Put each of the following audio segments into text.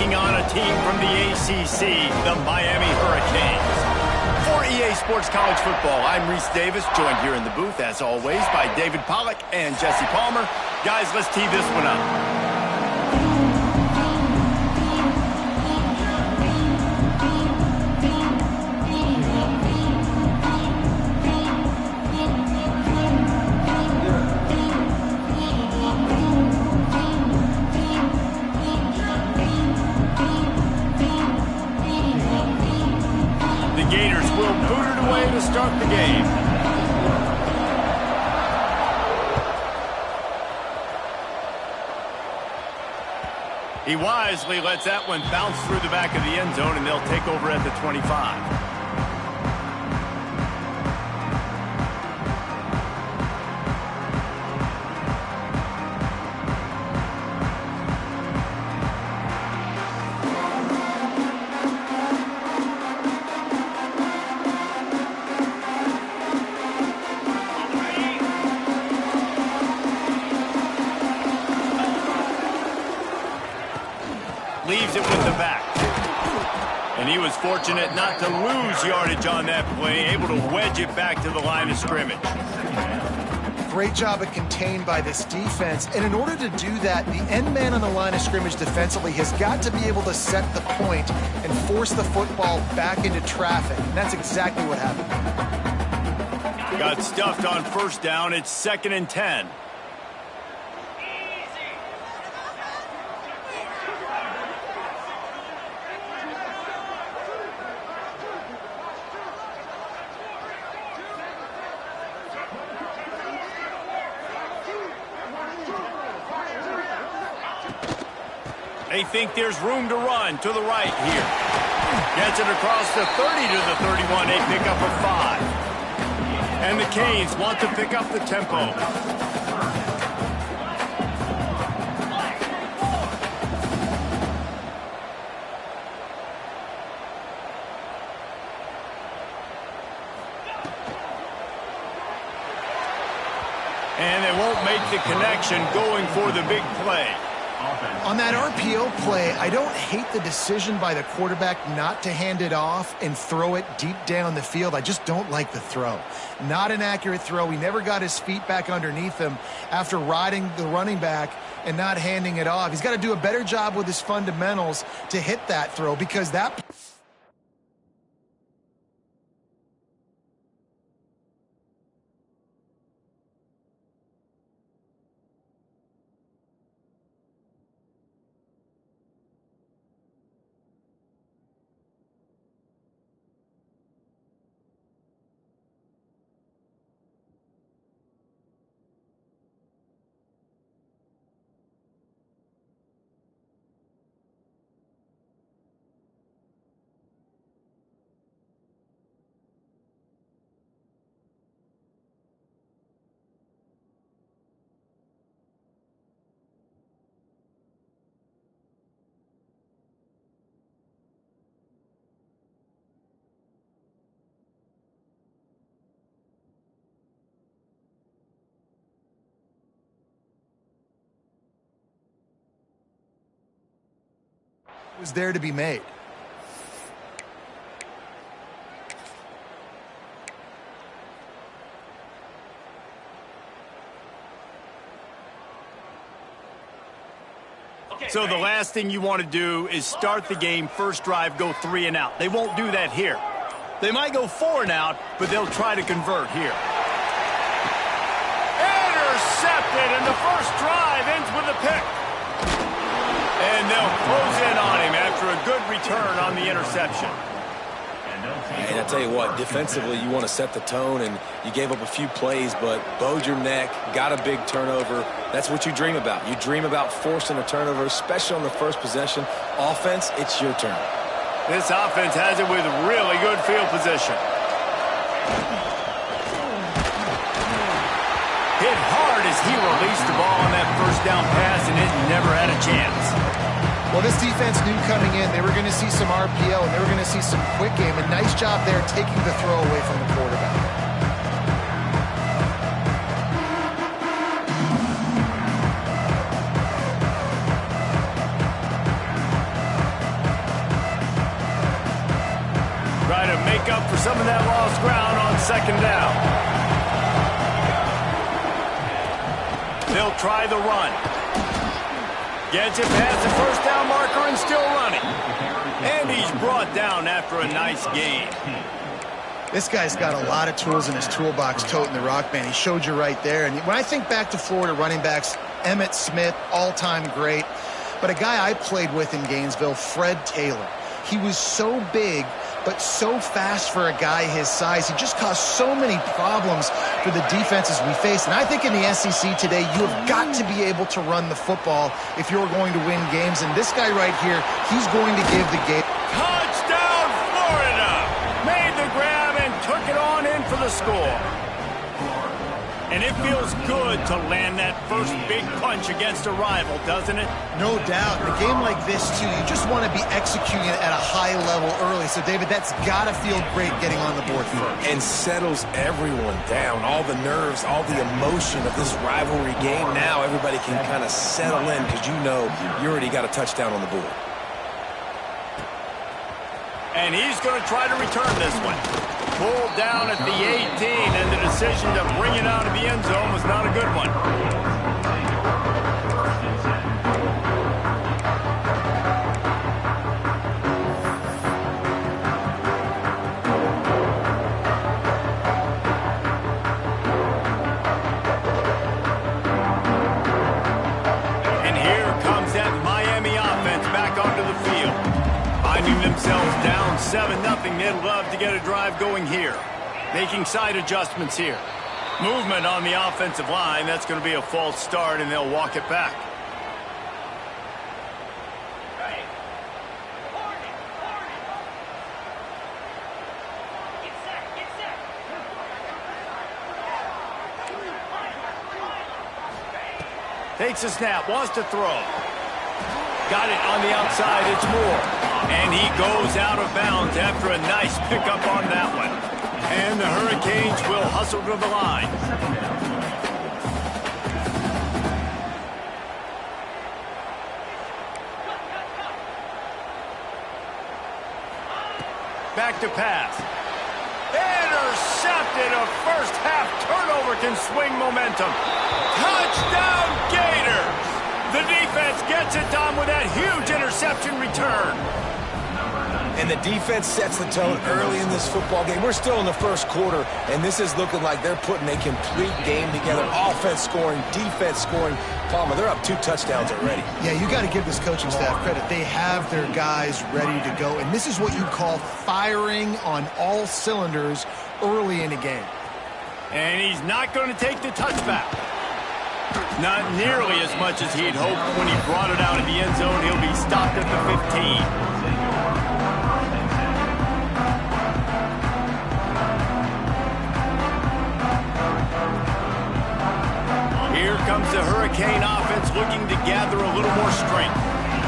taking on a team from the ACC, the Miami Hurricanes. For EA Sports College Football, I'm Reese Davis, joined here in the booth, as always, by David Pollack and Jesse Palmer. Guys, let's tee this one up. Gators will boot it away to start the game. He wisely lets that one bounce through the back of the end zone, and they'll take over at the 25. Leaves it with the back. And he was fortunate not to lose yardage on that play, able to wedge it back to the line of scrimmage. Great job of contained by this defense. And in order to do that, the end man on the line of scrimmage defensively has got to be able to set the point and force the football back into traffic. And that's exactly what happened. Got stuffed on first down. It's 2nd and 10. They think there's room to run to the right here. Gets it across the 30 to the 31. They pick up a 5. And the Canes want to pick up the tempo. And they won't make the connection going for the big play. On that RPO play, I don't hate the decision by the quarterback not to hand it off and throw it deep down the field. I just don't like the throw. Not an accurate throw. He never got his feet back underneath him after riding the running back and not handing it off. He's got to do a better job with his fundamentals to hit that throw, because that... was there to be made. So the last thing you want to do is start the game, first drive, go 3 and out. They won't do that here. They might go 4 and out, but they'll try to convert here. Intercepted, and the first drive ends with a pick. And they'll close in on him after a good return on the interception. And I tell you what, defensively, you want to set the tone, and you gave up a few plays, but bowed your neck, got a big turnover. That's what you dream about. You dream about forcing a turnover, especially on the first possession. Offense, it's your turn. This offense has it with really good field position. Hit hard as he released the ball on that first down pass, and it never had a chance. Well, this defense knew coming in they were going to see some RPO and they were going to see some quick game. A nice job there taking the throw away from the quarterback. make up for some of that lost ground on second down. They'll try the run. Gets it past the first down marker and still running. And he's brought down after a nice gain. This guy's got a lot of tools in his toolbox toting the rock, man. He showed you right there. And when I think back to Florida running backs, Emmitt Smith, all-time great. But a guy I played with in Gainesville, Fred Taylor. He was so big, but so fast for a guy his size. He just caused so many problems for the defenses we face. And I think in the SEC today, you have got to be able to run the football if you're going to win games. And this guy right here, he's going to give the game. Touchdown, Florida! Made the grab and took it on in for the score. And it feels good to land that first big punch against a rival, doesn't it? No doubt. In a game like this, too, you just want to be executing it at a high level early. So, David, that's got to feel great getting on the board first. And settles everyone down. All the nerves, all the emotion of this rivalry game. Now everybody can kind of settle in because you know you already got a touchdown on the board. And he's going to try to return this one. Pulled down at the 18, and the decision to bring it out of the end zone was not a good one. And here comes that Miami offense back onto the field. Finding themselves down 7-0, they'd love to get a drive going here. Making side adjustments here. Movement on the offensive line. That's going to be a false start, and they'll walk it back. Takes a snap, wants to throw. Got it on the outside, it's Moore. And he goes out of bounds after a nice pickup on that one. And the Hurricanes will hustle to the line. Back to pass. Intercepted. A first half turnover can swing momentum. Touchdown Gators! The defense gets it done with that huge interception return. And the defense sets the tone early in this football game. We're still in the first quarter, and this is looking like they're putting a complete game together. Offense scoring, defense scoring. Palmer, they're up 2 touchdowns already. Yeah, you got to give this coaching staff credit. They have their guys ready to go, and this is what you call firing on all cylinders early in a game. And he's not going to take the touchback. Not nearly as much as he'd hoped when he brought it out of the end zone. He'll be stopped at the 15. Here comes the Hurricane offense looking to gather a little more strength.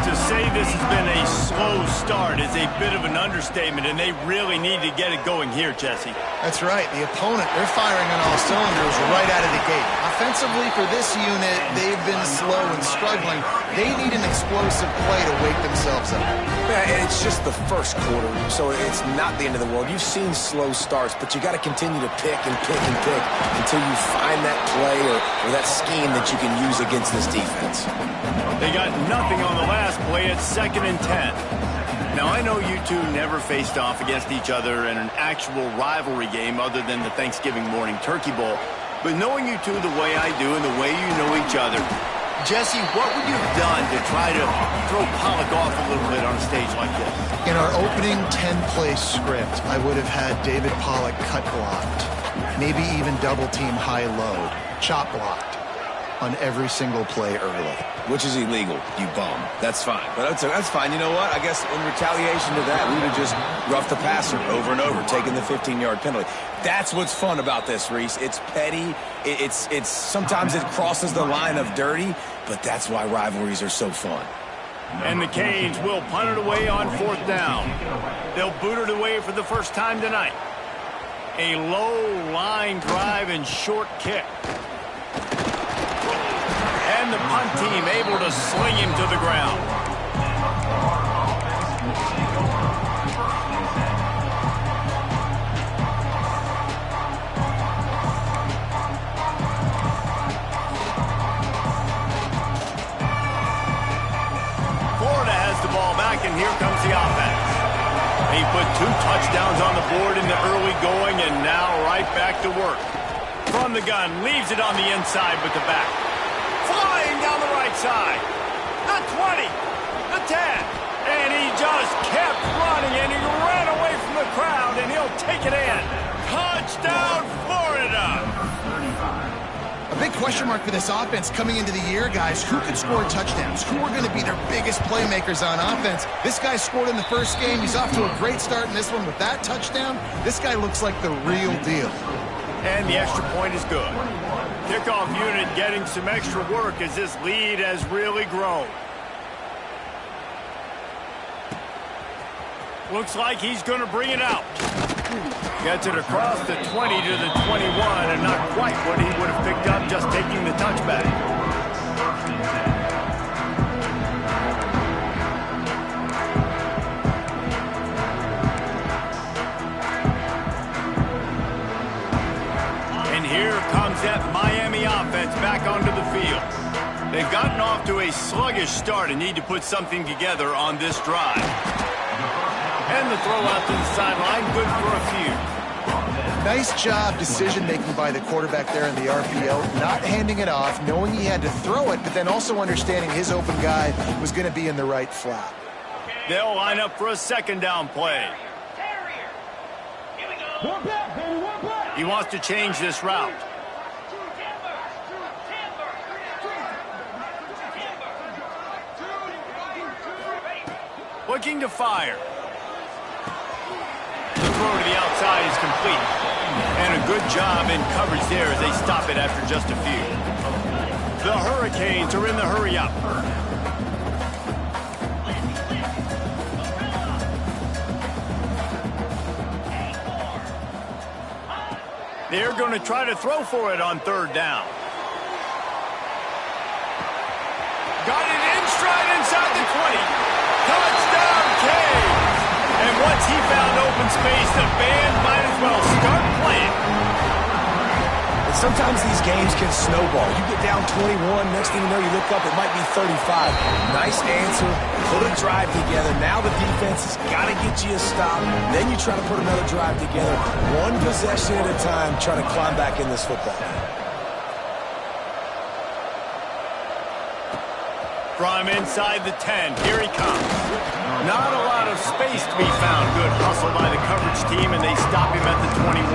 To say this has been a slow start is a bit of an understatement, and they really need to get it going here, Jesse. That's right. The opponent, they're firing on all cylinders right out of the gate. Offensively, for this unit, they've been slow and struggling. They need an explosive play to wake themselves up. Yeah, and it's just the first quarter, so it's not the end of the world. You've seen slow starts, but you got to continue to pick and pick and pick until you find that play or that scheme that you can use against this defense. They got nothing on the last play at 2nd and 10. Now, I know you two never faced off against each other in an actual rivalry game other than the Thanksgiving morning Turkey Bowl. But knowing you two the way I do and the way you know each other, Jesse, what would you have done to try to throw Pollock off a little bit on a stage like this? In our opening 10-play script, I would have had David Pollock cut blocked, maybe even double-team high-low, chop blocked on every single play early. Which is illegal, you bum. That's fine. But that's fine. You know what? I guess in retaliation to that, we would have just roughed the passer over and over, taking the 15-yard penalty. That's what's fun about this, Reese. It's petty. It's sometimes it crosses the line of dirty, but that's why rivalries are so fun. And the Canes will punt it away on 4th down. They'll boot it away for the first time tonight. A low line drive and short kick. And the punt team able to sling him to the ground. and here comes the offense. He put 2 touchdowns on the board in the early going, and now right back to work. From the gun, leaves it on the inside with the back. Flying down the right side. The 20, the 10, and he just kept running, and he ran away from the crowd, and he'll take it in. Touchdown, Florida! A big question mark for this offense coming into the year, guys. Who could score touchdowns? Who are going to be their biggest playmakers on offense? This guy scored in the first game. He's off to a great start in this one with that touchdown. This guy looks like the real deal. And the extra point is good. Kickoff unit getting some extra work as this lead has really grown. Looks like he's going to bring it out. Gets it across the 20 to the 21, and not quite what he would have picked up just taking the touchback. And here comes that Miami offense back onto the field. They've gotten off to a sluggish start and need to put something together on this drive. And the throw out to the sideline, good for a few. Nice job decision-making by the quarterback there in the RPO, not handing it off, knowing he had to throw it, but then also understanding his open guy was going to be in the right flat. They'll line up for a second down play. He wants to change this route. Looking to fire. The throw to the outside is complete. And a good job in coverage there as they stop it after just a few. The Hurricanes are in the hurry-up. They're going to try to throw for it on third down. Got it in stride inside the 20. Touchdown, Canes! And once he found open space, the band might as well start playing. And sometimes these games can snowball. You get down 21, next thing you know, you look up, it might be 35. Nice answer, put a drive together. Now the defense has got to get you a stop. Then you try to put another drive together. One possession at a time, trying to climb back in this football. From inside the 10, here he comes. Not a lot of space to be found. Good hustle by the coverage team, and they stop him at the 21.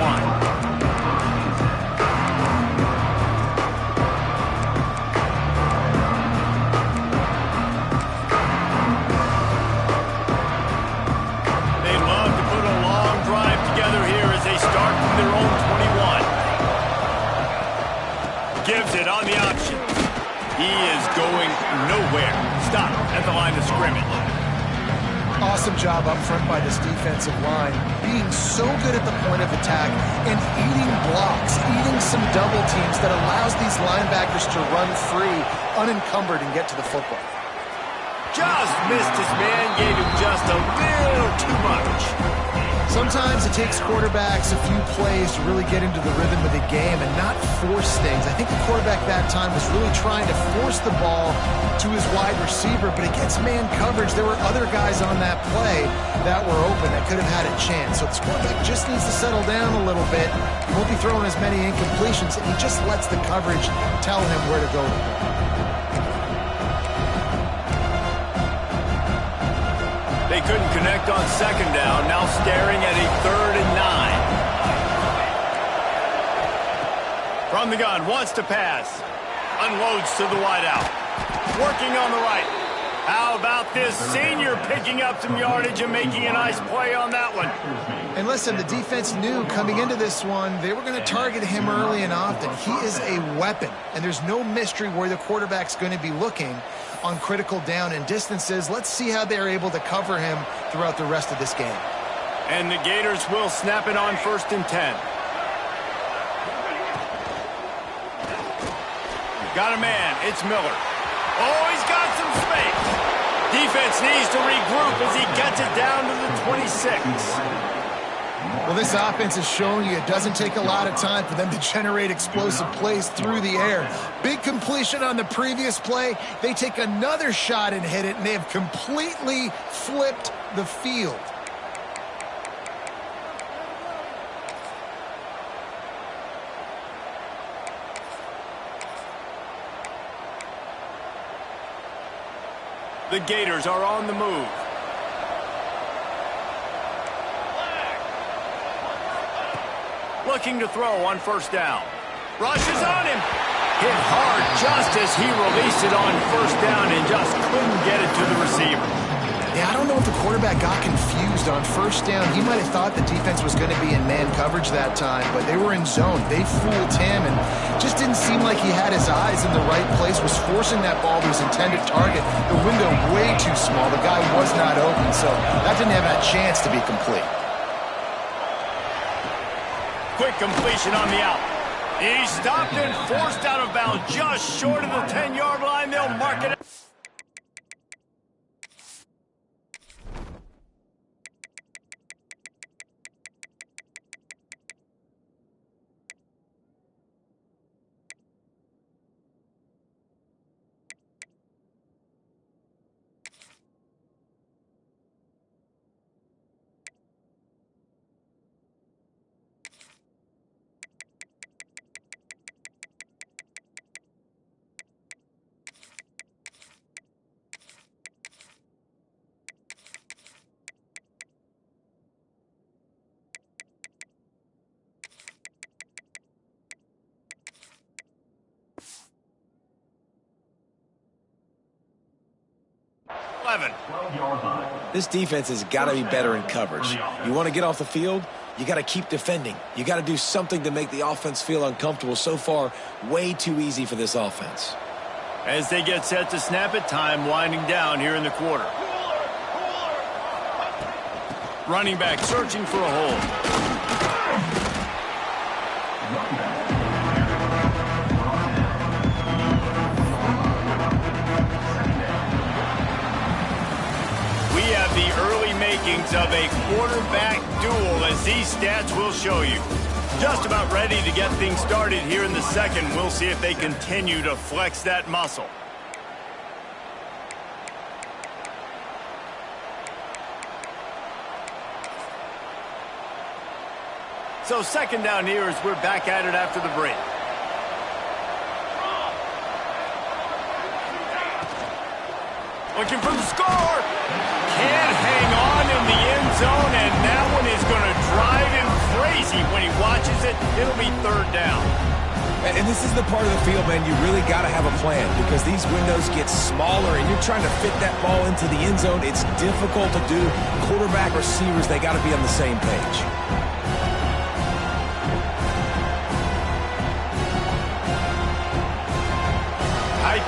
They love to put a long drive together here as they start from their own 21. Gives it on the option. He is going nowhere. Stop at the line of scrimmage. Awesome job up front by this defensive line, being so good at the point of attack and eating blocks, eating some double teams that allows these linebackers to run free, unencumbered, and get to the football. Just missed his man, gave him just a little too much. Sometimes it takes quarterbacks a few plays to really get into the rhythm of the game and not force things. I think the quarterback that time was really trying to force the ball to his wide receiver, but against man coverage, there were other guys on that play that were open that could have had a chance. So this quarterback just needs to settle down a little bit. He won't be throwing as many incompletions, and he just lets the coverage tell him where to go. They couldn't connect on second down, now staring at a 3rd and 9. From the gun, wants to pass. Unloads to the wideout. Working on the right. How about this senior picking up some yardage and making a nice play on that one? And listen, the defense knew coming into this one, they were going to target him early and often. He is a weapon, and there's no mystery where the quarterback's going to be looking on critical down and distances. Let's see how they're able to cover him throughout the rest of this game. And the Gators will snap it on 1st and 10. Got a man. It's Miller. Oh, he's got some space. Defense needs to regroup as he gets it down to the 26. Well, this offense is showing you it doesn't take a lot of time for them to generate explosive plays through the air. Big completion on the previous play. They take another shot and hit it, and they have completely flipped the field. The Gators are on the move. Looking to throw on first down. Rushes on him. Hit hard just as he released it on first down and just couldn't get it to the receiver. Yeah, I don't know if the quarterback got confused on first down. He might have thought the defense was going to be in man coverage that time, but they were in zone. They fooled him and just didn't seem like he had his eyes in the right place, was forcing that ball to his intended target. The window way too small. The guy was not open, so that didn't have a chance to be complete. Quick completion on the out. He stopped and forced out of bounds just short of the 10-yard line. They'll mark it. This defense has got to be better in coverage. You want to get off the field, you got to keep defending. You got to do something to make the offense feel uncomfortable. So far, way too easy for this offense. As they get set to snap it, time winding down here in the quarter. Running back searching for a hole. The early makings of a quarterback duel, as these stats will show you. Just about ready to get things started here in the second. We'll see if they continue to flex that muscle. So second down here as we're back at it after the break. Looking for the score. Can't hang on in the end zone, and that one is going to drive him crazy when he watches it. It'll be third down. And this is the part of the field, man, you really got to have a plan because these windows get smaller and you're trying to fit that ball into the end zone. It's difficult to do. Quarterback, receivers, they got to be on the same page.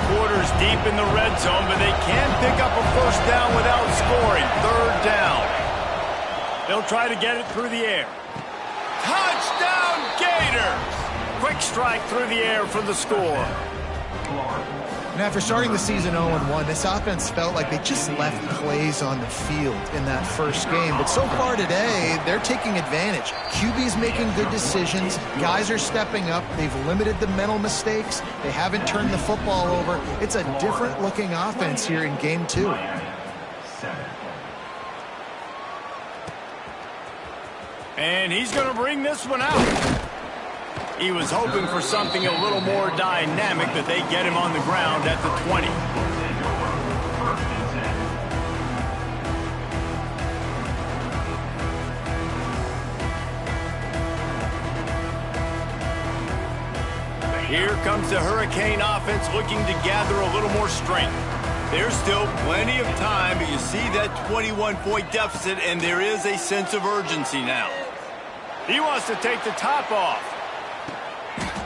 Quarters deep in the red zone, but they can't pick up a first down without scoring. Third down. They'll try to get it through the air. Touchdown, Gators! Quick strike through the air for the score. And after starting the season 0-1, this offense felt like they just left plays on the field in that first game. But so far today, they're taking advantage. QB's making good decisions. Guys are stepping up. They've limited the mental mistakes. They haven't turned the football over. It's a different-looking offense here in Game 2. And he's going to bring this one out. He was hoping for something a little more dynamic, but they get him on the ground at the 20. Here comes the Hurricane offense looking to gather a little more strength. There's still plenty of time, but you see that 21-point deficit, and there is a sense of urgency now. He wants to take the top off.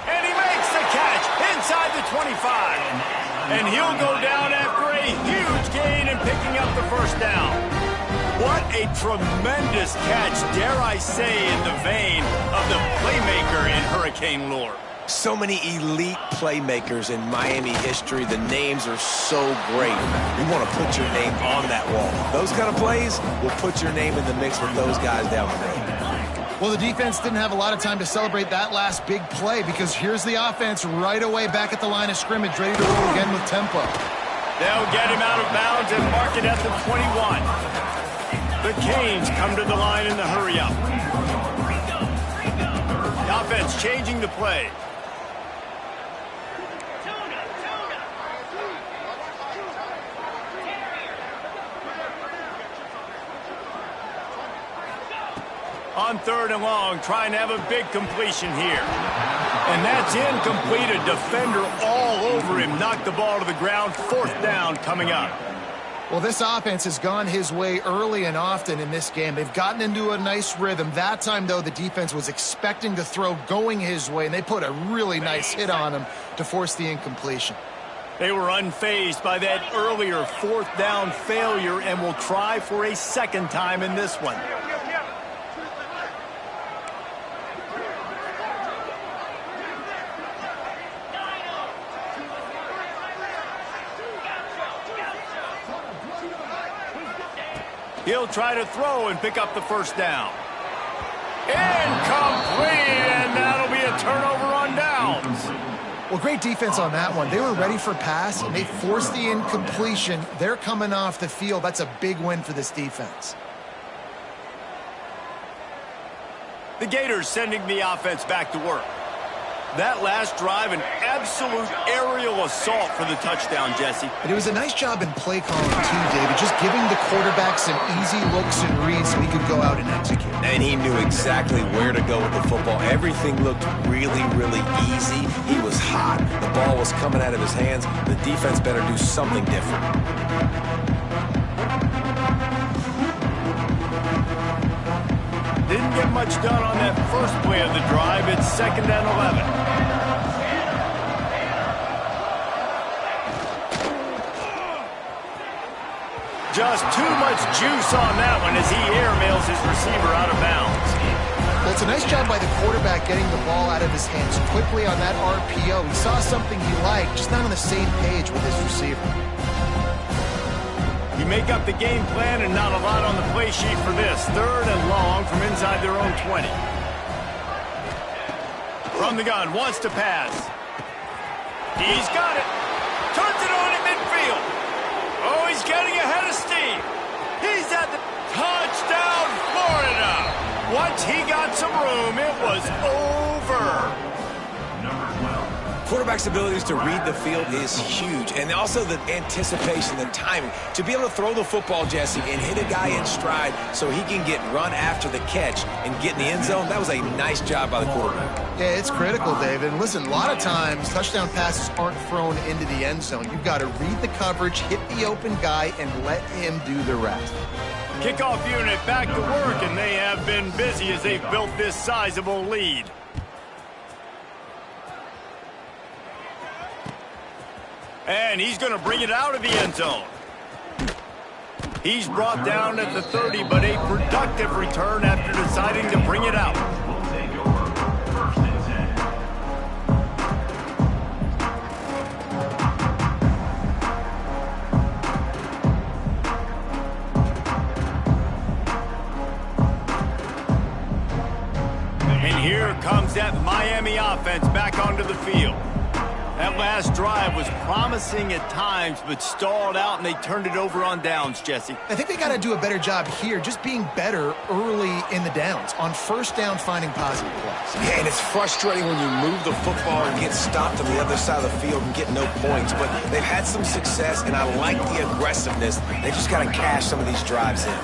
And he makes the catch inside the 25. And he'll go down after a huge gain and picking up the first down. What a tremendous catch, dare I say, in the vein of the playmaker in Hurricane lore. So many elite playmakers in Miami history. The names are so great. You want to put your name on that wall. Those kind of plays will put your name in the mix with those guys down the road. Well, the defense didn't have a lot of time to celebrate that last big play because here's the offense right away back at the line of scrimmage, ready to roll again with tempo. They'll get him out of bounds and mark it at the 21. The Canes come to the line in the hurry-up. The offense changing the play. On 3rd and long, trying to have a big completion here. And that's incomplete. A defender all over him. Knocked the ball to the ground. 4th down coming up. Well, this offense has gone his way early and often in this game. They've gotten into a nice rhythm. That time, though, the defense was expecting the throw going his way, and they put a really nice hit on him to force the incompletion. They were unfazed by that earlier 4th down failure and will try for a 2nd time in this one. He'll try to throw and pick up the 1st down. Incomplete, and that'll be a turnover on downs. Well, great defense on that one. They were ready for pass, and they forced the incompletion. They're coming off the field. That's a big win for this defense. The Gators sending the offense back to work. That last drive, an absolute aerial assault for the touchdown, Jesse. And it was a nice job in play calling, too, David, just giving the quarterback some easy looks and reads so he could go out and execute. And he knew exactly where to go with the football. Everything looked really, really easy. He was hot. The ball was coming out of his hands. The defense better do something different. Didn't get much done on that first play of the drive. It's 2nd and 11. Just too much juice on that one as he airmails his receiver out of bounds. Well, it's a nice job by the quarterback getting the ball out of his hands quickly on that RPO. He saw something he liked, just not on the same page with his receiver. You make up the game plan and not a lot on the play sheet for this. 3rd and long from inside their own 20. From the gun, wants to pass. He's got it. Turns it on in midfield. Oh, he's getting ahead of steam. He's at the touchdown, Florida. Once he got some room, it was over. Quarterback's abilities to read the field is huge, and also the anticipation, the timing. To be able to throw the football, Jesse, and hit a guy in stride so he can get run after the catch and get in the end zone, that was a nice job by the quarterback. Yeah, it's critical, David. And listen, a lot of times, touchdown passes aren't thrown into the end zone. You've got to read the coverage, hit the open guy, and let him do the rest. Kickoff unit back to work, and they have been busy as they've built this sizable lead. And he's going to bring it out of the end zone. He's brought down at the 30, but a productive return after deciding to bring it out. And here comes that Miami offense back onto the field. That last drive was promising at times, but stalled out, and they turned it over on downs, Jesse. I think they got to do a better job here, just being better early in the downs. On 1st down, finding positive plays. Yeah, and it's frustrating when you move the football and get stopped on the other side of the field and get no points. But they've had some success, and I like the aggressiveness. They just got to cash some of these drives in.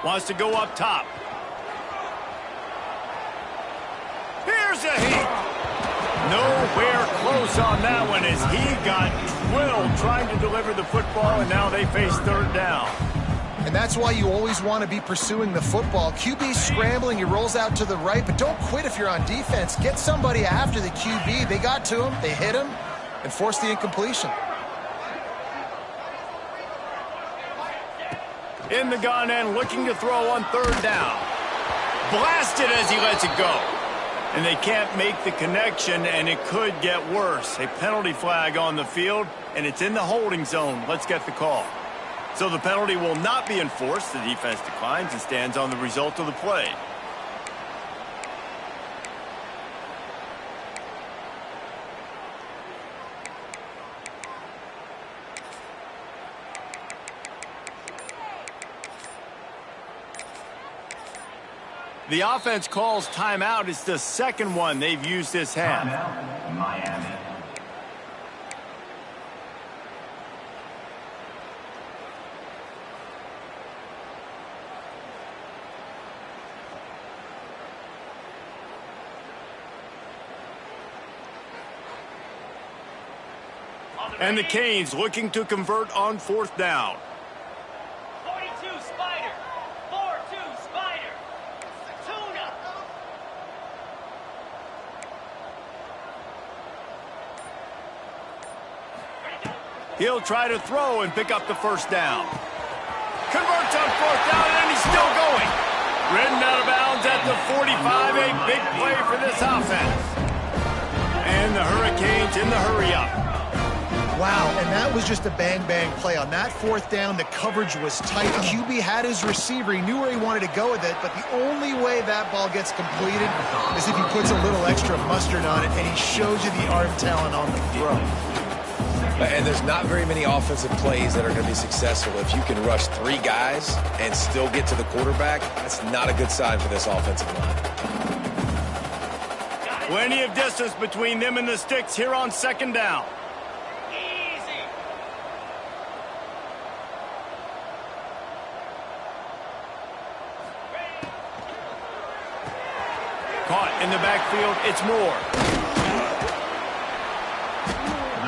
Wants to go up top. Here's a heat. Nowhere close on that one as he got drilled trying to deliver the football, and now they face 3rd down. And that's why you always want to be pursuing the football. QB's scrambling, he rolls out to the right, but don't quit if you're on defense. Get somebody after the QB. They got to him, they hit him, and forced the incompletion. In the gun and looking to throw on 3rd down. Blasted as he lets it go. And they can't make the connection, and it could get worse. A penalty flag on the field, and it's in the holding zone. Let's get the call. So the penalty will not be enforced. The defense declines and stands on the result of the play. The offense calls timeout. It's the second one they've used this half. Timeout, Miami. And the Canes looking to convert on fourth down. 42 Spider. 4-2 Spider. Tuna. He'll try to throw and pick up the first down. Converts on fourth down, and he's still going. Ridden out of bounds at the 45. A big play for this offense. And the Hurricanes in the hurry-up. Wow, and that was just a bang-bang play. On that fourth down, the coverage was tight. QB had his receiver. He knew where he wanted to go with it, but the only way that ball gets completed is if he puts a little extra mustard on it, and he shows you the arm talent on the throw. And there's not very many offensive plays that are going to be successful. If you can rush 3 guys and still get to the quarterback, that's not a good sign for this offensive line. Plenty of distance between them and the sticks here on second down. Caught in the backfield, it's Moore.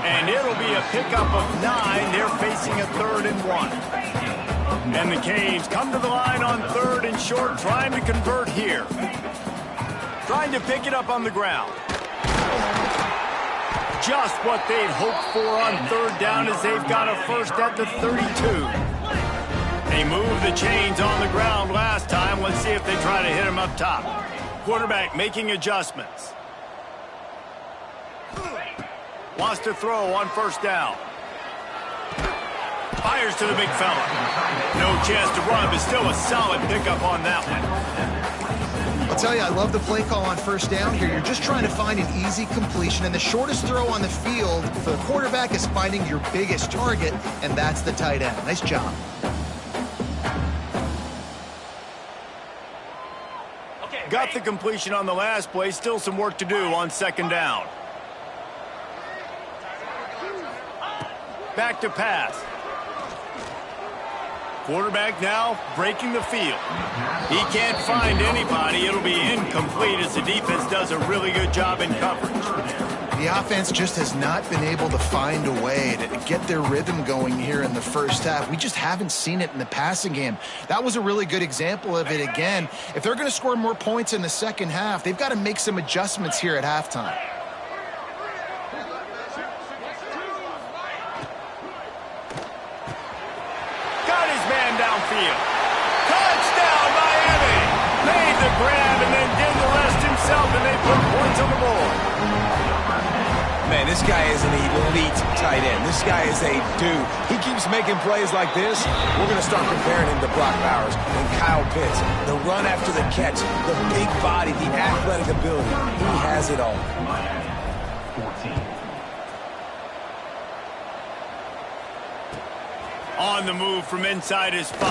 And it'll be a pickup of 9. They're facing a 3rd and 1. And the Canes come to the line on 3rd and short, trying to convert here. Trying to pick it up on the ground. Just what they'd hoped for on 3rd down as they've got a first at the 32. They moved the chains on the ground last time. Let's see if they try to hit him up top. Quarterback making adjustments. Wants to throw on first down. Fires to the big fella. No chance to run, but still a solid pickup on that one. I'll tell you, I love the play call on first down here. You're just trying to find an easy completion, and the shortest throw on the field for the quarterback is finding your biggest target, and that's the tight end. Nice job. Got the completion on the last play. Still some work to do on second down. Back to pass. Quarterback now breaking the field. He can't find anybody. It'll be incomplete as the defense does a really good job in coverage. The offense just has not been able to find a way to get their rhythm going here in the first half. We just haven't seen it in the passing game. That was a really good example of it again. If they're going to score more points in the second half, they've got to make some adjustments here at halftime. Got his man downfield. Touchdown, Miami! Made the grab and then did the rest himself, and they put points on the board. Man, this guy is an elite tight end. This guy is a dude. He keeps making plays like this. We're going to start comparing him to Brock Bowers and Kyle Pitts. The run after the catch, the big body, the athletic ability. He has it all. Miami, 14. On the move from inside his 5.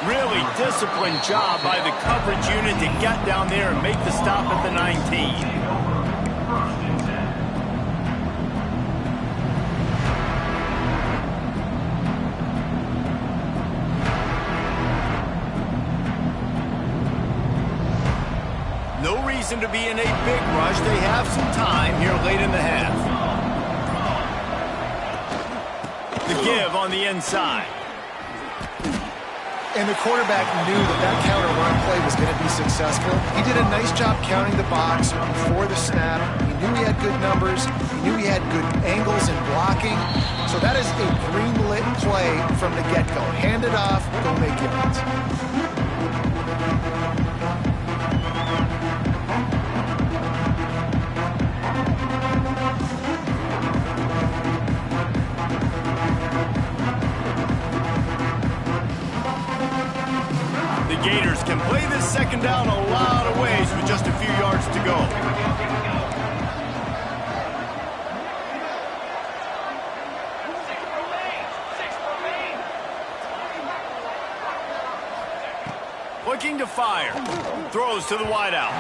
Really disciplined job by the coverage unit to get down there and make the stop at the 19. No reason to be in a big rush. They have some time here late in the half. The give on the inside. And the quarterback knew that counter run play was going to be successful. He did a nice job counting the box before the snap. He knew he had good numbers. He knew he had good angles and blocking. So that is a green-lit play from the get-go. Hand it off, go make yards. second down a lot of ways with just a few yards to go. Looking to fire. Throws to the wideout.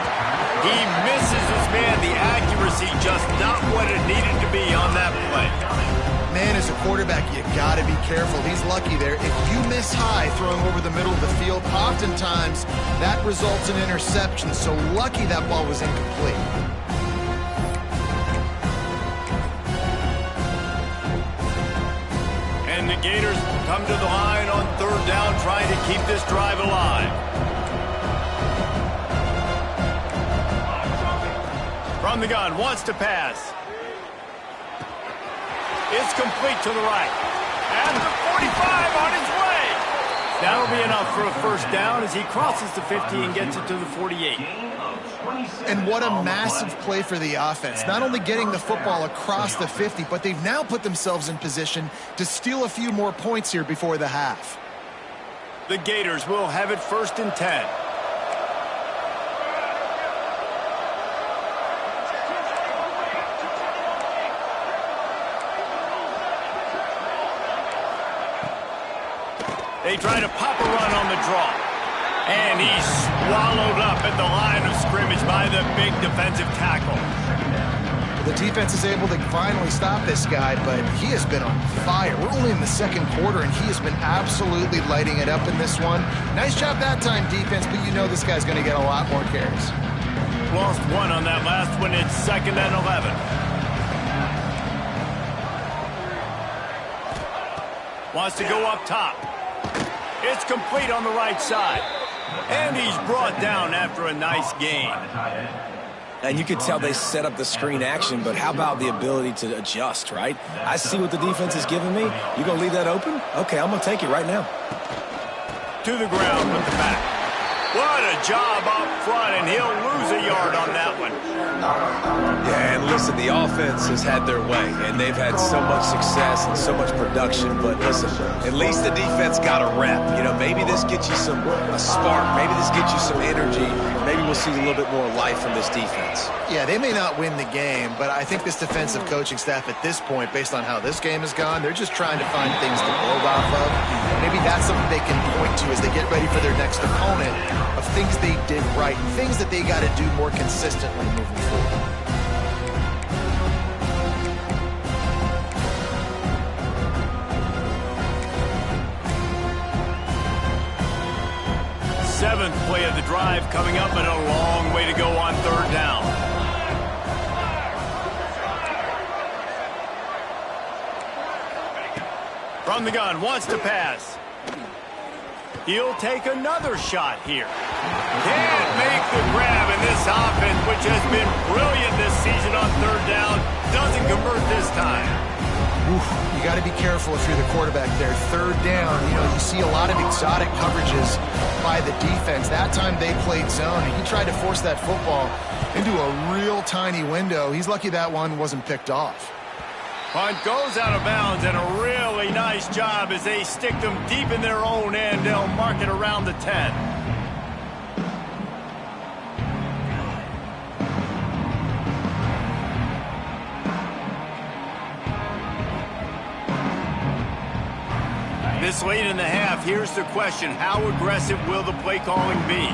He misses his man. The accuracy just not what it needed to be on that play. Man, as a quarterback, you got to be careful. He's lucky there. If you miss high throwing over the middle of the field, oftentimes that results in interception. So lucky that ball was incomplete. And the Gators come to the line on third down, trying to keep this drive alive. From the gun, wants to pass. It's complete to the right. And the 45 on his way. That'll be enough for a first down as he crosses the 50 and gets it to the 48. And what a massive play for the offense. Not only getting the football across the 50, but they've now put themselves in position to steal a few more points here before the half. The Gators will have it 1st and 10. They try to pop a run on the draw. And he's swallowed up at the line of scrimmage by the big defensive tackle. The defense is able to finally stop this guy, but he has been on fire. We're only in the second quarter, and he has been absolutely lighting it up in this one. Nice job that time, defense, but you know this guy's going to get a lot more carries. Lost one on that last one. It's 2nd and 11. Wants to go up top. It's complete on the right side. And he's brought down after a nice gain. And you could tell they set up the screen action, but how about the ability to adjust, right? I see what the defense is giving me. You going to leave that open? Okay, I'm going to take it right now. To the ground with the back. What a job up front, and he'll lose a yard on that one. Yeah, and listen, the offense has had their way, and they've had so much success and so much production. But listen, at least the defense got a rep. You know, maybe this gets you a spark. Maybe this gets you some energy. Maybe we'll see a little bit more life from this defense. Yeah, they may not win the game, but I think this defensive coaching staff at this point, based on how this game has gone, they're just trying to find things to build off of. Maybe that's something they can point to as they get ready for their next opponent, of things they did right, things that they got to do more consistently moving forward. Seventh play of the drive coming up, and a long way to go on third down. From the gun, wants to pass. He'll take another shot here. Can't make the grab, and this offense, which has been brilliant this season on third down, doesn't convert this time. You got to be careful if you're the quarterback there. Third down, you see a lot of exotic coverages by the defense. That time they played zone, and he tried to force that football into a real tiny window. He's lucky that one wasn't picked off. Punt goes out of bounds, and a really nice job as they stick them deep in their own end. They'll mark it around the 10. This late in the half, here's the question. How aggressive will the play calling be?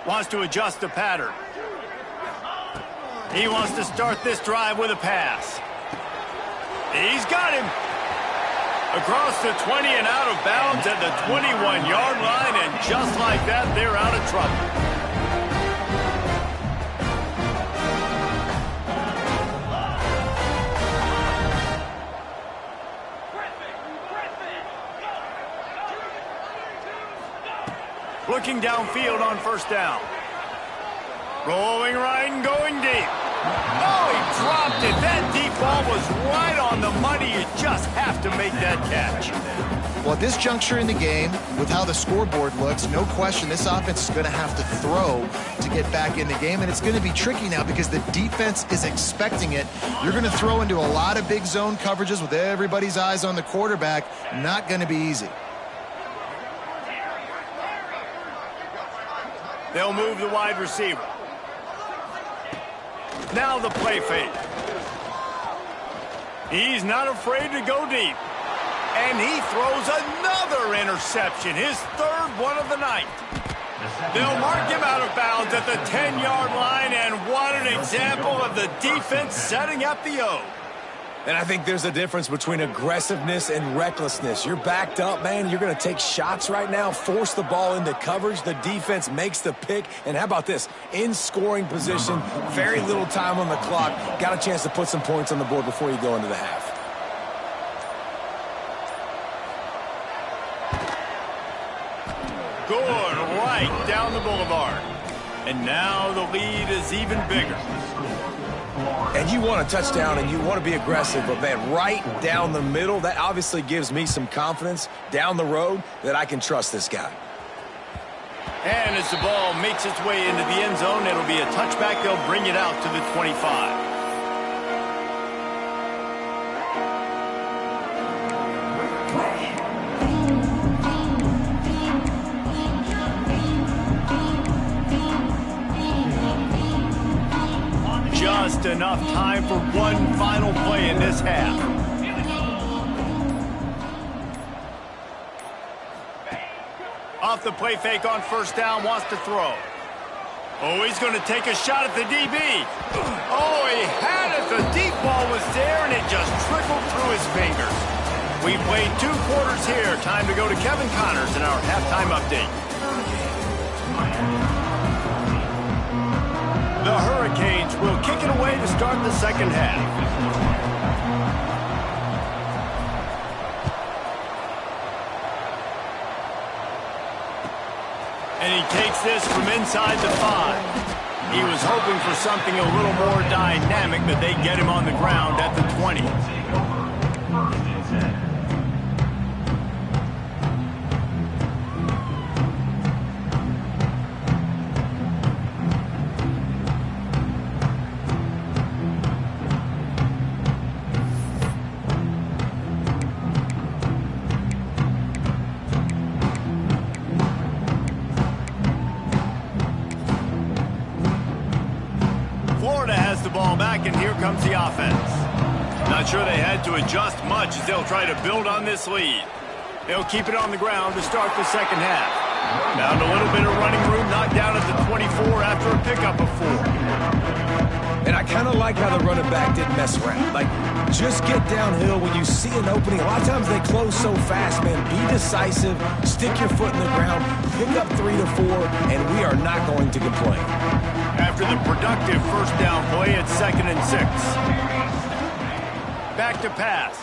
Wants to adjust the pattern. He wants to start this drive with a pass. He's got him. Across the 20 and out of bounds at the 21-yard line, and just like that, they're out of trouble. Looking downfield on first down. Rolling right and going deep. Oh, he dropped it. That deep ball was right on the money. You just have to make that catch. Well, at this juncture in the game, with how the scoreboard looks, no question this offense is going to have to throw to get back in the game, and it's going to be tricky now because the defense is expecting it. You're going to throw into a lot of big zone coverages with everybody's eyes on the quarterback. Not going to be easy. They'll move the wide receiver. Now the play fake. He's not afraid to go deep. And he throws another interception, his third one of the night. They'll mark him out of bounds at the 10-yard line, and what an example of the defense setting up the O. And I think there's a difference between aggressiveness and recklessness. You're backed up, man. You're going to take shots right now, force the ball into coverage. The defense makes the pick. And how about this? In scoring position, very little time on the clock. Got a chance to put some points on the board before you go into the half. Good, right down the boulevard. And now the lead is even bigger. And you want a touchdown and you want to be aggressive, but man, right down the middle, that obviously gives me some confidence down the road that I can trust this guy. And as the ball makes its way into the end zone, it'll be a touchback. They'll bring it out to the 25. Just enough time for one final play in this half. Off the play fake on first down, wants to throw. Oh, he's going to take a shot at the DB. Oh, he had it. The deep ball was there, and it just trickled through his fingers. We played 2 quarters here. Time to go to Kevin Connors in our halftime update. The Hurricanes will kick it away to start the second half. And he takes this from inside the 5. He was hoping for something a little more dynamic, but they get him on the ground at the 20. And here comes the offense. Not sure they had to adjust much as they'll try to build on this lead. They'll keep it on the ground to start the second half. Found a little bit of running room, knocked down at the 24 after a pickup of 4. And I kind of like how the running back didn't mess around. Like, just get downhill when you see an opening. A lot of times they close so fast, man. Be decisive, stick your foot in the ground, pick up 3 to 4, and we are not going to complain. After the productive first down play, it's 2nd and 6. Back to pass.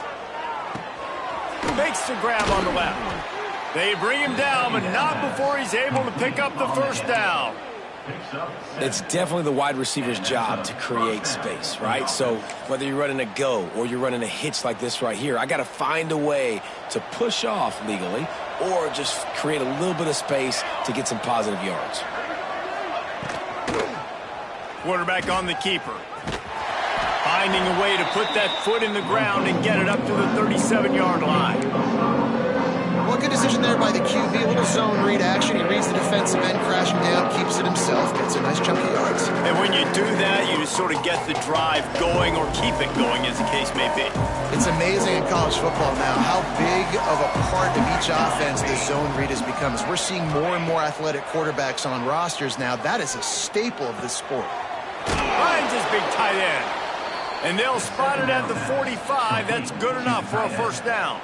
Makes the grab on the left. They bring him down, but not before he's able to pick up the first down. It's definitely the wide receiver's job to create space, right? So whether you're running a go or you're running a hitch like this right here, I got to find a way to push off legally or just create a little bit of space to get some positive yards. Quarterback on the keeper. Finding a way to put that foot in the ground and get it up to the 37-yard line. Well, good decision there by the QB. A little zone read action. He reads the defensive end, crashing down, keeps it himself, gets a nice chunk of yards. And when you do that, you sort of get the drive going or keep it going, as the case may be. It's amazing in college football now how big of a part of each offense the zone read has become. As we're seeing more and more athletic quarterbacks on rosters now, that is a staple of this sport. Finds his big tight end. And they'll spot it at the 45. That's good enough for a first down.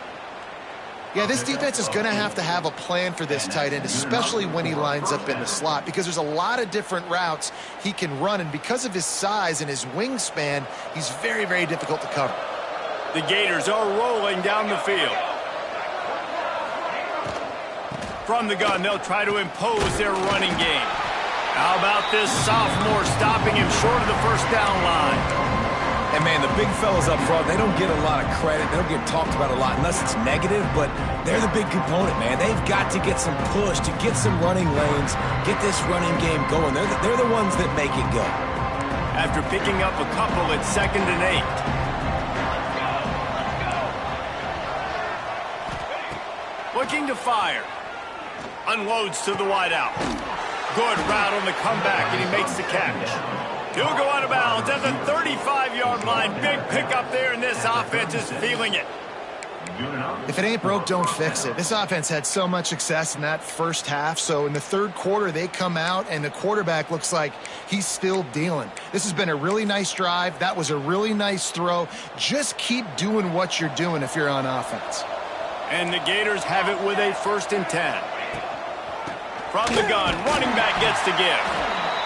Yeah, this defense is going to have a plan for this tight end, especially when he lines up in the slot, because there's a lot of different routes he can run, and because of his size and his wingspan, he's very, very difficult to cover. The Gators are rolling down the field. From the gun, they'll try to impose their running game. How about this sophomore stopping him short of the first down line? And, man, the big fellas up front, they don't get a lot of credit. They don't get talked about a lot unless it's negative, but they're the big component, man. They've got to get some push, to get some running lanes, get this running game going. They're the ones that make it go. After picking up a couple, it's 2nd and 8. Looking to fire. Unloads to the wideout. Good route on the comeback, and he makes the catch. He'll go out of bounds at the 35-yard line. Big pickup there, and this offense is feeling it. If it ain't broke, don't fix it. This offense had so much success in that first half, so in the third quarter, they come out, and the quarterback looks like he's still dealing. This has been a really nice drive. That was a really nice throw. Just keep doing what you're doing if you're on offense. And the Gators have it with a 1st and 10. From the gun, running back gets the give.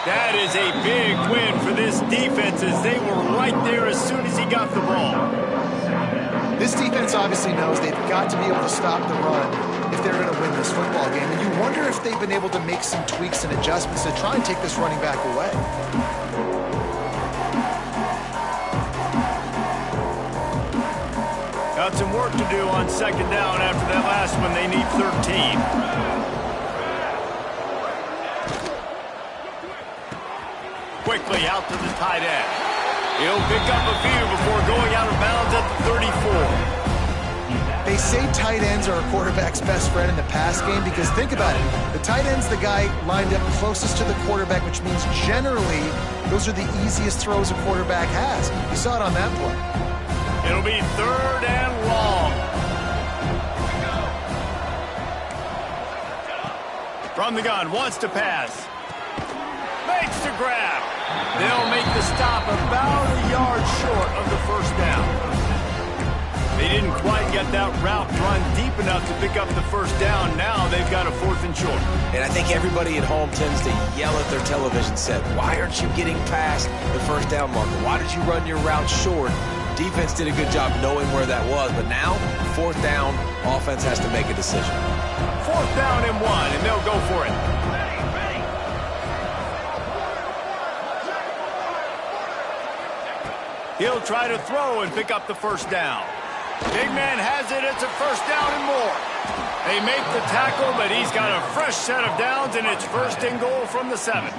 That is a big win for this defense as they were right there as soon as he got the ball. This defense obviously knows they've got to be able to stop the run if they're going to win this football game. And you wonder if they've been able to make some tweaks and adjustments to try and take this running back away. Got some work to do on 2nd down after that last one. They need 13. Quickly out to the tight end. He'll pick up a few before going out of bounds at the 34. They say tight ends are a quarterback's best friend in the pass game because think about it. The tight end's the guy lined up closest to the quarterback, which means generally those are the easiest throws a quarterback has. You saw it on that play. It'll be 3rd and long. From the gun, wants to pass. Makes the grab. They'll make the stop about a yard short of the 1st down. They didn't quite get that route run deep enough to pick up the 1st down. Now they've got a 4th and short. And I think everybody at home tends to yell at their television set, why aren't you getting past the 1st down marker? Why did you run your route short? Defense did a good job knowing where that was, but now 4th down, offense has to make a decision. 4th down and 1, and they'll go for it. He'll try to throw and pick up the 1st down. Big man has it. It's a 1st down and more. They make the tackle, but he's got a fresh set of downs, and it's 1st and goal from the 7.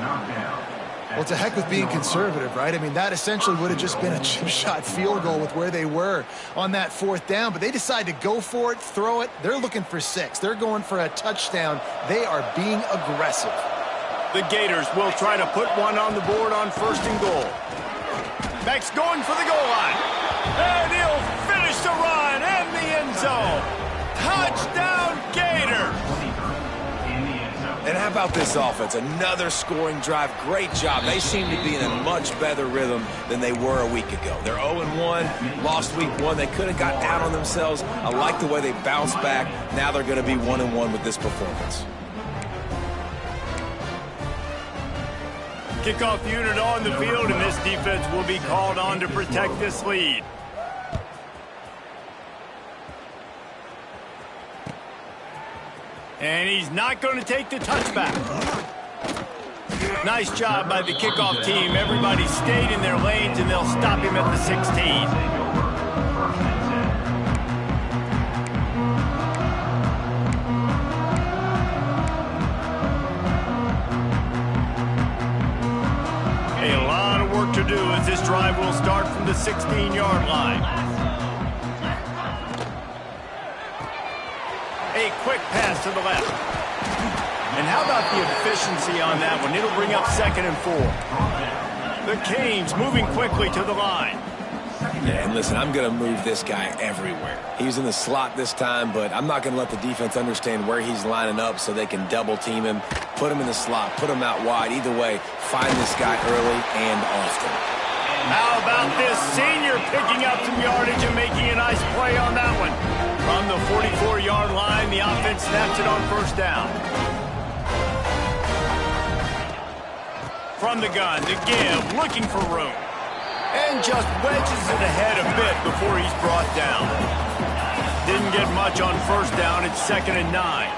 Well, it's a heck with being conservative, right? I mean, that essentially would have just been a chip shot field goal with where they were on that 4th down, but they decide to go for it, throw it. They're looking for 6. They're going for a touchdown. They are being aggressive. The Gators will try to put one on the board on 1st and goal. Max going for the goal line. And he'll finish the run in the end zone. Touchdown, Gators. And how about this offense? Another scoring drive. Great job. They seem to be in a much better rhythm than they were a week ago. They're 0-1, lost week 1. They could have got down on themselves. I like the way they bounced back. Now they're going to be 1-1 with this performance. Kickoff unit on the field, and this defense will be called on to protect this lead. And he's not going to take the touchback. Nice job by the kickoff team. Everybody stayed in their lanes, and they'll stop him at the 16. To do as this drive will start from the 16-yard line. A quick pass to the left. And how about the efficiency on that one? It'll bring up 2nd and 4. The Canes moving quickly to the line. Yeah, and listen, I'm going to move this guy everywhere. He was in the slot this time, but I'm not going to let the defense understand where he's lining up so they can double team him, put him in the slot, put him out wide. Either way, find this guy early and often. How about this senior picking up some yardage and making a nice play on that one? From the 44-yard line, the offense snaps it on 1st down. From the gun, the give, looking for room. And just wedges it ahead a bit before he's brought down. Didn't get much on 1st down. It's 2nd and 9.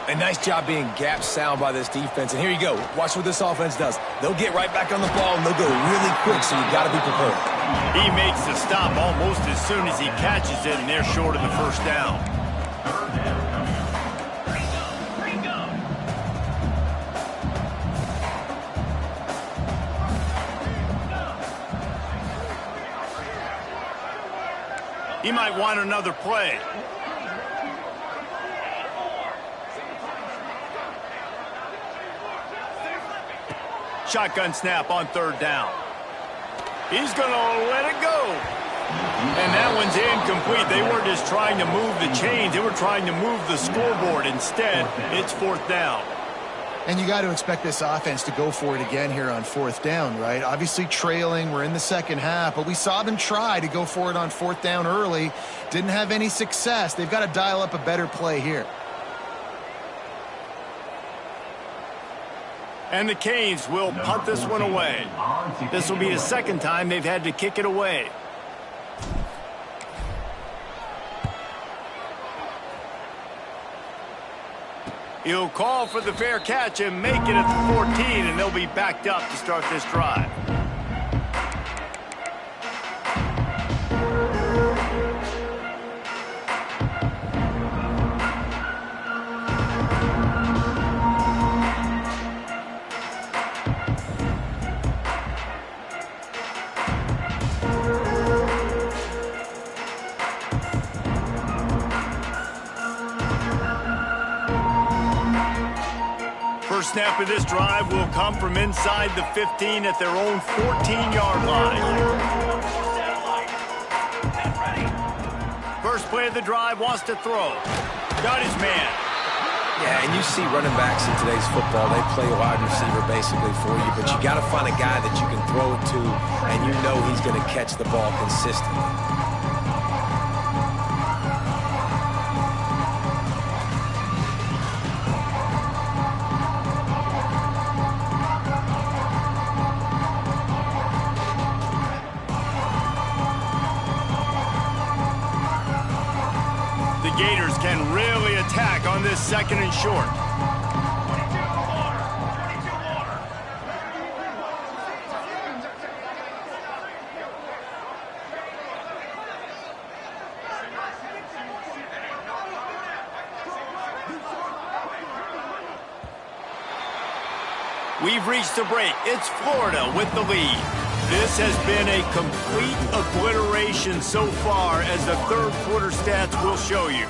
A nice job being gap sound by this defense. And here you go. Watch what this offense does. They'll get right back on the ball, and they'll go really quick, so you got to be prepared. He makes the stop almost as soon as he catches it, and they're short of the 1st down. He might want another play. Shotgun snap on 3rd down. He's going to let it go. And that one's incomplete. They weren't just trying to move the chains. They were trying to move the scoreboard. Instead, it's 4th down. And you got to expect this offense to go for it again here on 4th down, right? Obviously trailing. We're in the second half, but we saw them try to go for it on 4th down early. Didn't have any success. They've got to dial up a better play here. And the Canes will punt this one away. This will be the 2nd time they've had to kick it away. He'll call for the fair catch and make it at the 14, and they'll be backed up to start this drive. Snap of this drive will come from inside the 15 at their own 14-yard line. First play of the drive, wants to throw. Got his man. Yeah, and you see running backs in today's football, they play wide receiver basically for you, but you got to find a guy that you can throw it to, and you know he's going to catch the ball consistently. Gators can really attack on this 2nd and short. We've reached the break. It's Florida with the lead. This has been a complete obliteration so far, as the 3rd quarter stats will show you.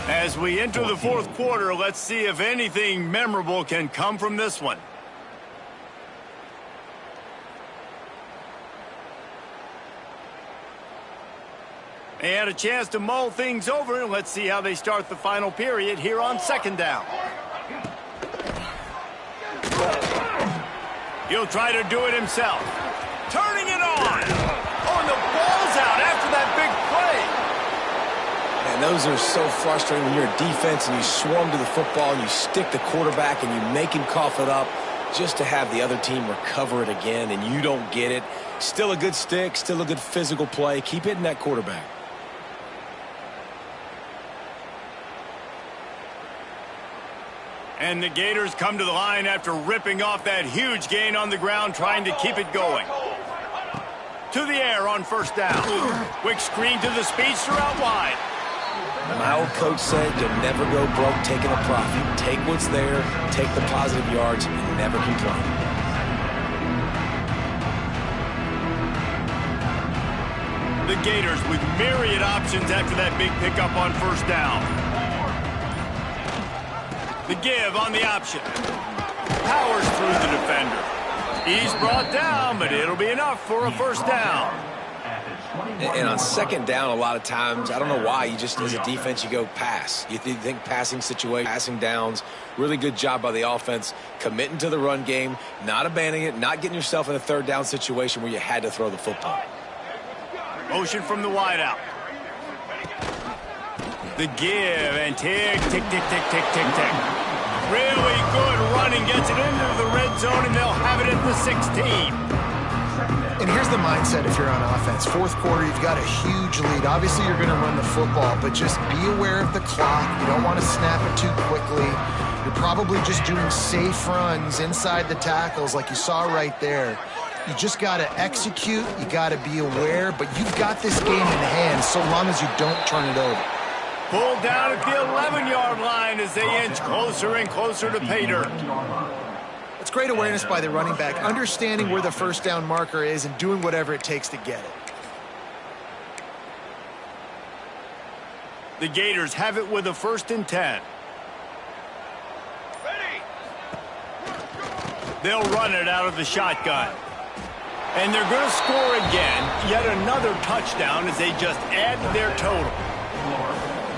As we enter the 4th quarter, let's see if anything memorable can come from this one. And a chance to mull things over. Let's see how they start the final period here on 2nd down. He'll try to do it himself. Turning it on. Oh, and the ball's out after that big play. And those are so frustrating when you're a defense and you swarm to the football and you stick the quarterback and you make him cough it up just to have the other team recover it again, and you don't get it. Still a good stick, still a good physical play. Keep hitting that quarterback. And the Gators come to the line after ripping off that huge gain on the ground, trying to keep it going. To the air on 1st down. Quick screen to the speedster out wide. My old coach said you'll never go broke taking a profit. Take what's there, take the positive yards, and never complain. The Gators with myriad options after that big pickup on 1st down. The give on the option. Powers through the defender. He's brought down, but it'll be enough for a 1st down. And on 2nd down, a lot of times, I don't know why, you just, as a defense, you go pass. You think passing situation, passing downs. Really good job by the offense, committing to the run game, not abandoning it, not getting yourself in a 3rd down situation where you had to throw the football. Motion from the wideout. The give, and tick, tick, tick, tick, tick, tick, tick. Really good running, gets it into the red zone, and they'll have it at the 16. And here's the mindset if you're on offense. 4th quarter, you've got a huge lead. Obviously, you're going to run the football, but just be aware of the clock. You don't want to snap it too quickly. You're probably just doing safe runs inside the tackles like you saw right there. You just got to execute. You got to be aware, but you've got this game in hand so long as you don't turn it over. Pulled down at the 11-yard line as they inch closer and closer to pay dirt. It's great awareness by the running back, understanding where the 1st down marker is and doing whatever it takes to get it. The Gators have it with a 1st and 10. They'll run it out of the shotgun. And they're going to score again. Yet another touchdown as they just add to their total.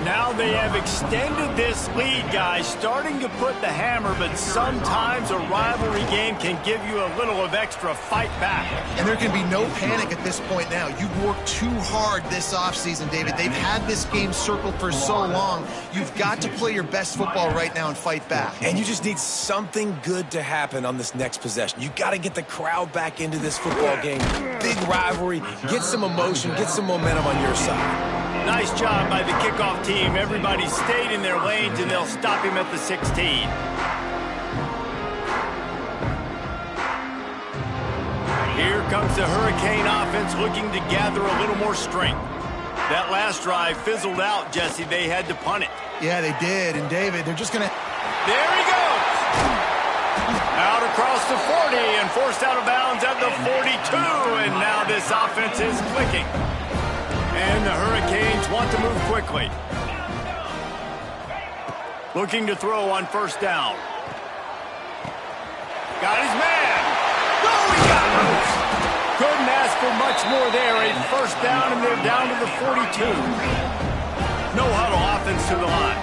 Now they have extended this lead, guys, starting to put the hammer, but sometimes a rivalry game can give you a little of extra fight back. And there can be no panic at this point now. You've worked too hard this offseason, David. They've had this game circled for so long. You've got to play your best football right now and fight back. And you just need something good to happen on this next possession. You got to get the crowd back into this football game. Big rivalry. Get some emotion. Get some momentum on your side. Nice job by the kickoff team. Everybody stayed in their lanes, and they'll stop him at the 16. Here comes the Hurricane offense looking to gather a little more strength. That last drive fizzled out, Jesse. They had to punt it. Yeah, they did. And, David, they're just going to... There he goes! Out across the 40 and forced out of bounds at the 42. And now this offense is clicking. And the Hurricanes want to move quickly. Looking to throw on first down. Got his man. Oh, he got loose. Couldn't ask for much more there. A first down, and they're down to the 42. No huddle offense to the line.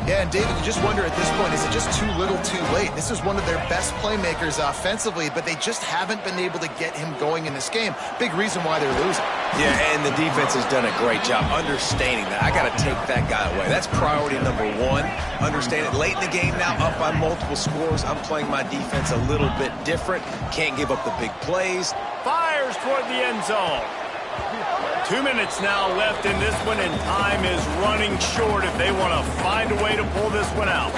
Yeah, and David, you just wonder at this point, is it just too little too late? This is one of their best playmakers offensively, but they just haven't been able to get him going in this game. Big reason why they're losing. Yeah, and the defense has done a great job understanding that. I got to take that guy away. That's priority number one. Understand it late in the game now, up by multiple scores. I'm playing my defense a little bit different. Can't give up the big plays. Fires toward the end zone. 2 minutes now left in this one, and time is running short if they want to find a way to pull this one out.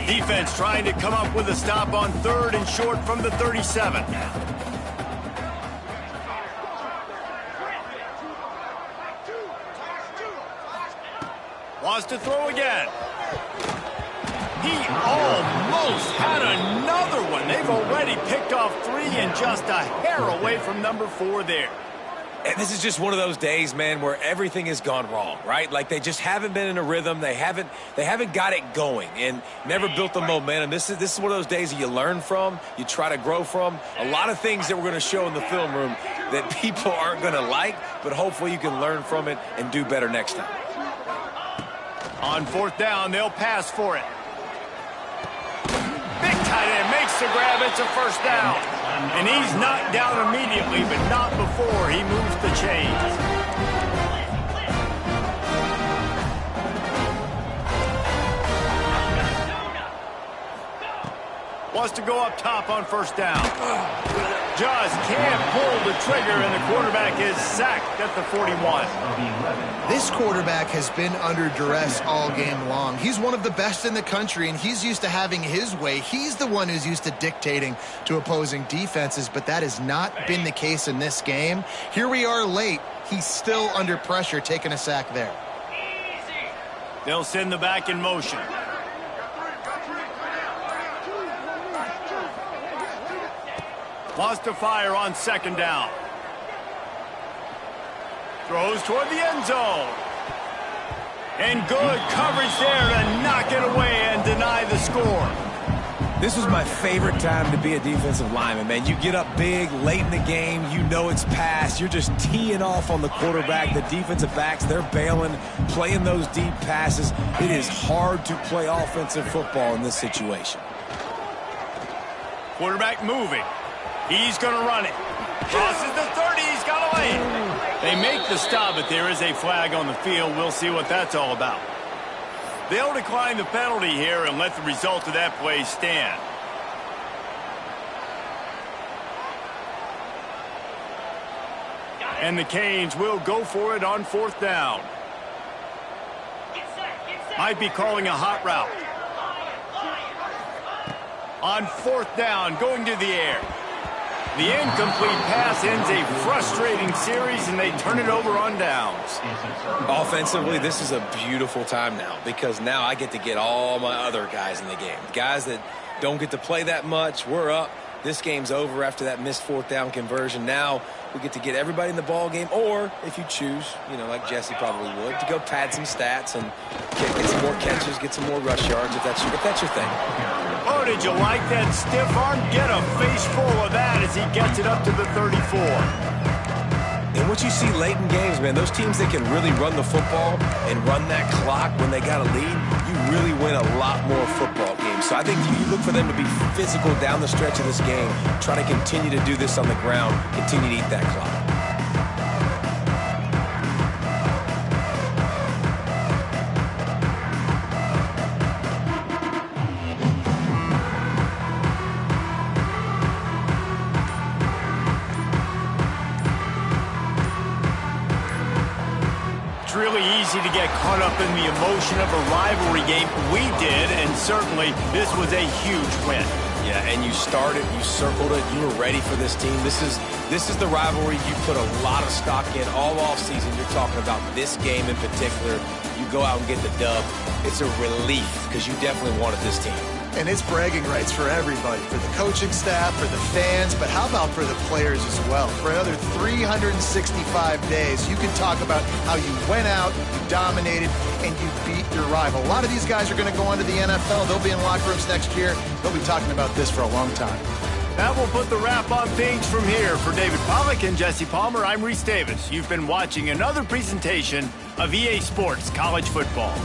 Defense trying to come up with a stop on 3rd and short from the 37. Wants to throw again. He almost had another one. They've already picked off 3 and just a hair away from number 4 there. And this is just one of those days, man, where everything has gone wrong, right? Like they just haven't been in a rhythm. They haven't got it going and never built the momentum. This is one of those days that you learn from, you try to grow from. A lot of things that we're going to show in the film room that people aren't going to like, but hopefully you can learn from it and do better next time. On 4th down, they'll pass for it. Big tight end makes the grab. It's a first down. And he's knocked down immediately, but not before he moves the chains. Wants to go up top on first down. Just can't pull the trigger, and the quarterback is sacked at the 41. This quarterback has been under duress all game long. He's one of the best in the country, and he's used to having his way. He's the one who's used to dictating to opposing defenses, but that has not been the case in this game. Here we are late. He's still under pressure, taking a sack there. They'll send the back in motion. Wants to fire on 2nd down. Throws toward the end zone. And good coverage there to knock it away and deny the score. This was my favorite time to be a defensive lineman, man. You get up big, late in the game, you know it's past. You're just teeing off on the quarterback. The defensive backs, they're bailing, playing those deep passes. It is hard to play offensive football in this situation. Quarterback moving. He's going to run it. Crosses the 30. He's got a lane. They make the stop, but there is a flag on the field. We'll see what that's all about. They'll decline the penalty here and let the result of that play stand. And the Canes will go for it on 4th down. Might be calling a hot route. On 4th down, going to the air. The incomplete pass ends a frustrating series, and they turn it over on downs. Offensively, this is a beautiful time now because now I get to get all my other guys in the game. Guys that don't get to play that much, we're up. this game's over after that missed fourth down conversion. Now we get to get everybody in the ball game, or if you choose, like Jesse probably would, to go pad some stats and get some more catches, get some more rush yards if that's your thing. Oh, did you like that stiff arm? Get a face full of that as he gets it up to the 34. And what you see late in games, man, those teams that can really run the football and run that clock when they got a lead, you really win a lot more football games. So I think you look for them to be physical down the stretch of this game, try to continue to do this on the ground, continue to eat that clock. It's really easy to get caught up in the emotion of a rivalry game. We did, and certainly this was a huge win. Yeah, and you started, you circled it, you were ready for this team. This is the rivalry you put a lot of stock in all offseason. You're talking about this game in particular. You go out and get the dub. It's a relief because you definitely wanted this team. And it's bragging rights for everybody, for the coaching staff, for the fans, but how about for the players as well? For another 365 days, you can talk about how you went out, you dominated, and you beat your rival. A lot of these guys are going to go on to the NFL. They'll be in locker rooms next year. They'll be talking about this for a long time. That will put the wrap on things from here. For David Pollack and Jesse Palmer, I'm Reese Davis. You've been watching another presentation of EA Sports College Football.